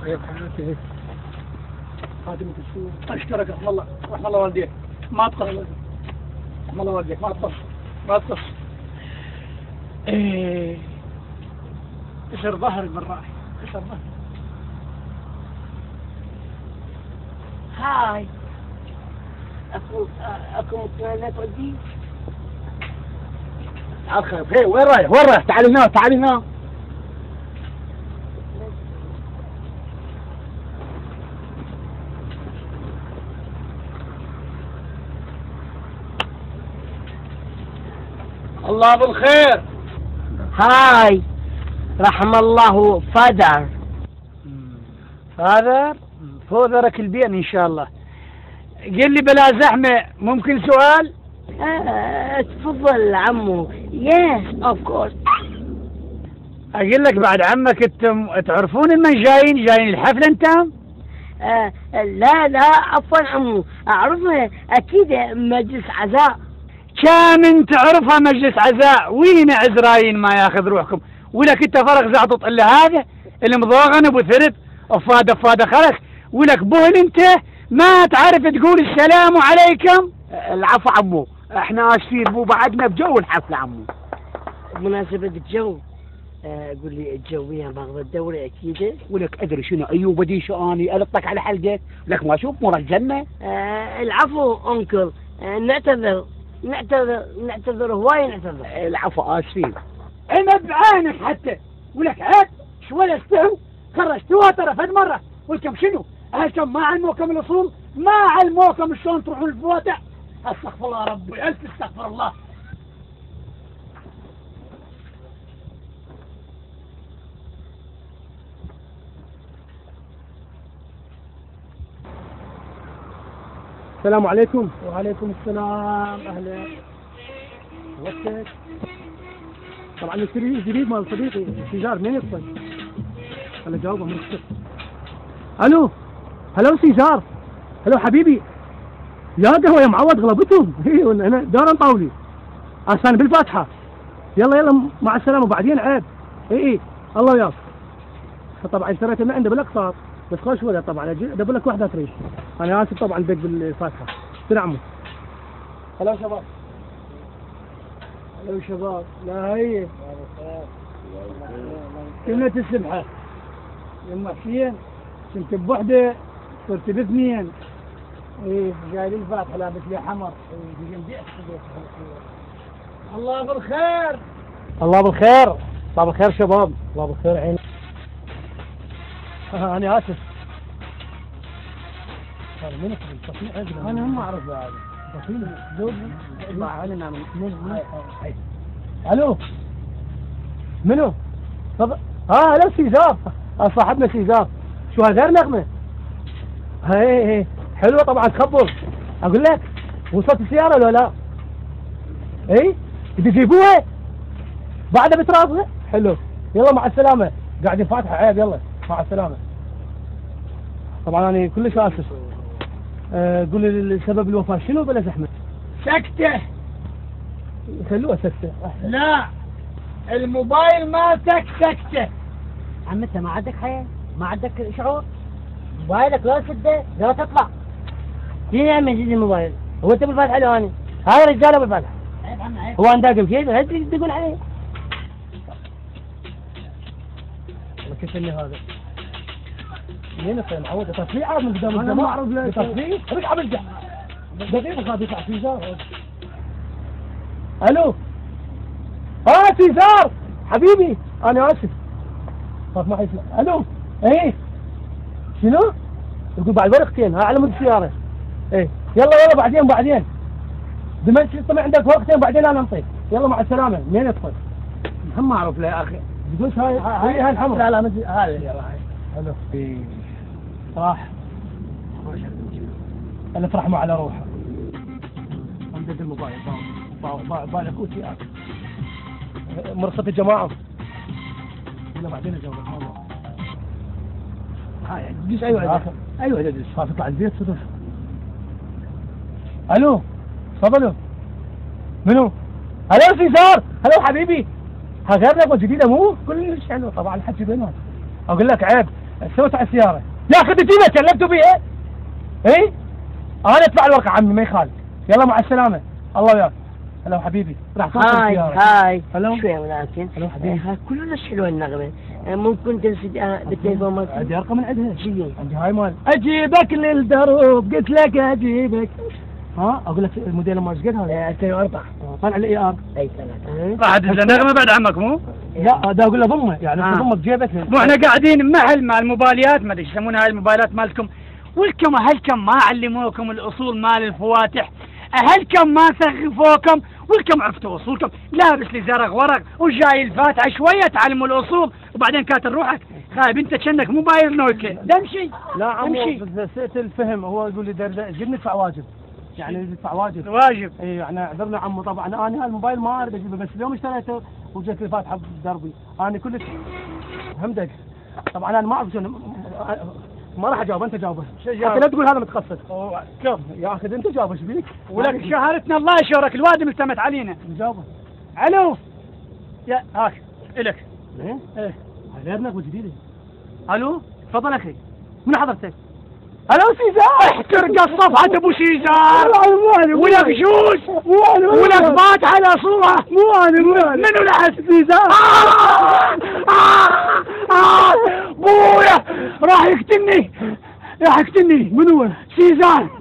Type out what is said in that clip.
طيب حبيبتي خادمك السوق. اشكرك رحم الله، رحم الله والديك. ما تقصر، رحم الله والديك، ما تقصر ما تقصر. ايه كسر ظهري بالراحة، كسر ظهري. هاي اكو مكالمة ودي. تعال خير، هي وين رايح؟ وين رايح؟ تعالي هنا، تعالي هنا. الله بالخير. هاي رحم الله فادر. فاذر فوذرك البين ان شاء الله. قل لي بلا زحمه، ممكن سؤال؟ تفضل عمو. يس اوف كورس. اقول لك بعد عمك انتم تعرفون من جايين الحفله انتم؟ لا عفوا عمو، اعرفه اكيد مجلس عزاء. كامن تعرفها مجلس عزاء؟ وين عزراين ما ياخذ روحكم؟ ولك انت فرق زعطط الا هذا المضاغن ابو ثرب افاده خلق. ولك بهل انت ما تعرف تقول السلام عليكم. العفو عمو، احنا اسفين مو بعدنا بجو الحفله عمو. بمناسبة الجو، قول لي الجو ويا ماخذ الدوري اكيد. ولك ادري شنو ايوب بدي شو اني الطك على حلقه، لك ما اشوف مر الجنه. العفو انكل، نعتذر هواي نعتذر. العفو اسفين. انا بعينك حتى. ولك عيب شويه استهوا خرجتوها ترى فد مره. ولكم شنو؟ هلكم ما علموكم الاصول؟ ما علموكم شلون تروحون الفواتح؟ استغفر الله ربي، الف استغفر الله. السلام عليكم. وعليكم السلام. اهلا. وقتك. طبعا السرير الجديد مال صديقي سيزار منين يتصل؟ خلنا جاوبه من الصف. الو هلو سيزار. هلو حبيبي. يا قهوه يا معود غلبتهم. اي انا دار طاولي. انا بالفاتحه. يلا مع السلامه بعدين عيب. اي الله وياك. طبعا اشتريت من عنده بالاقساط بس خوش ولا طبعا ادب لك واحده تريد. انا اسف طبعا بك بالفاتحه. سلام. هلا شباب. هلا شباب. لا هي كلمة السبحة يما حسين. كنت بوحدة صرت باثنين. ايه جاي لي الفاتحة لابس لي حمر. ايه جنبي الله بالخير. الله بالخير. الله بالخير شباب. الله بالخير عيني. انا اسف. من التصنيع انا ما اعرف هذا. الو منو؟ طب هلا سيزار. صاحبنا سيزار. شو هالغير نغمه؟ هي حلوه طبعا تخبر. اقول لك وصلت السياره ولا لا؟ اي تجيبوها بعدها بترابها. حلو يلا مع السلامه. قاعدين فاتحه عيب. يلا مع السلامه. طبعا انا كلش اسف. قول لي سبب الوفاه شنو بلا زحمه؟ سكتة. خلوها سكتة. لا الموبايل مالتك سكتة. عم انت ما عندك حياة؟ ما عندك شعور؟ موبايلك لا تسده لا تطلع. ليه يا عمي يزيد الموبايل؟ هو انت بالفاتحة لو اني؟ هاي رجالة بالفاتحة. عيب عمي عيب. هو عندك كيف؟ هدي تقول عليه. كيفني هذا؟ مين يا معود؟ تصفيع من قدام الجماعة. ما اعرف ليش. تصفيع؟ ارجع برجع. دقيقة قاعد يطلع سيزار. الو سيزار حبيبي انا اسف. طب ما يسمع. الو ايه شنو؟ يقول بعد ورقتين ها على مود السيارة. ايه يلا بعدين دمشق طلع عندك ورقتين بعدين انا انطيك. يلا مع السلامة. منين يدخل؟ ما اعرف لا يا اخي. تقول هاي الحمر. لا هذا يلا هاي. حلو. راح الافرح مع على روحه. عندك الموبايل باع كوتي مرصة الجماعة. ولا بعدين اجاوبك. هاي دز. ايوه دز. تطلع البيت صدف. الو تفضلوا. منو؟ هلا سيزار. هلا حبيبي. هغير لك جديدة مو كلش حلو طبعا الحكي بينهم. اقول لك عيب سويت على السياره يا اخي تجيبها كلمتوا بيها اي انا ادفع الورقه عمي ما يخالف يلا مع السلامه الله وياك هلا حبيبي راح صوت السياره هاي هلو شوي ولكن هلو حبيبي كلش حلوه النغمه ممكن تنسد بالتليفون مالتي عندي ارقم من عندها شنو عندي هاي مال اجيبك للدروب قلت لك اجيبك ها اقول لك الموديل مال ايش قد هذا 2004 طالع الاي ار اي 3 راح ادز نغمه بعد عمك مو؟ لا دا اقول له ضمه يعني ضمه بجيبك مو احنا قاعدين محل مع الموبايلات ما ادري ايش يسمونها هاي الموبايلات مالتكم، ولكم اهلكم ما علموكم الاصول مال الفواتح، اهلكم ما سخفوكم، ولكم عرفتوا اصولكم، لابس لي زرق ورق وجاي الفاتحه شويه تعلموا الاصول وبعدين كاتل روحك خايب انت كأنك موبايل نوكيا دمشي. لا عمو امشي. بس سئت الفهم هو يقول لي قد ندفع واجب يعني ندفع واجب واجب. اي يعني اعذرنا عمو طبعا انا هالموبايل ما اريد اجيبه بس اليوم اشتريته وجت لي فاتحه بدربي انا كلش همدك طبعا انا ما اعرف شنو ما راح اجاوب انت جاوبه حتى لا تقول هذا متخصص كم يا اخي انت جاوبه ايش بيك؟ ولك شهادتنا الله يشهرك الواد ملتمت علينا. جاوبه الو يا هاك الك ايه غيرنا وجديده الو تفضل اخي من حضرتك؟ الو سيزار احترق الصفحة ابو سيزار ولك جوز ولك فاتحة على صورة مو انا منو لحد سيزار بويا راح يقتلني منو سيزار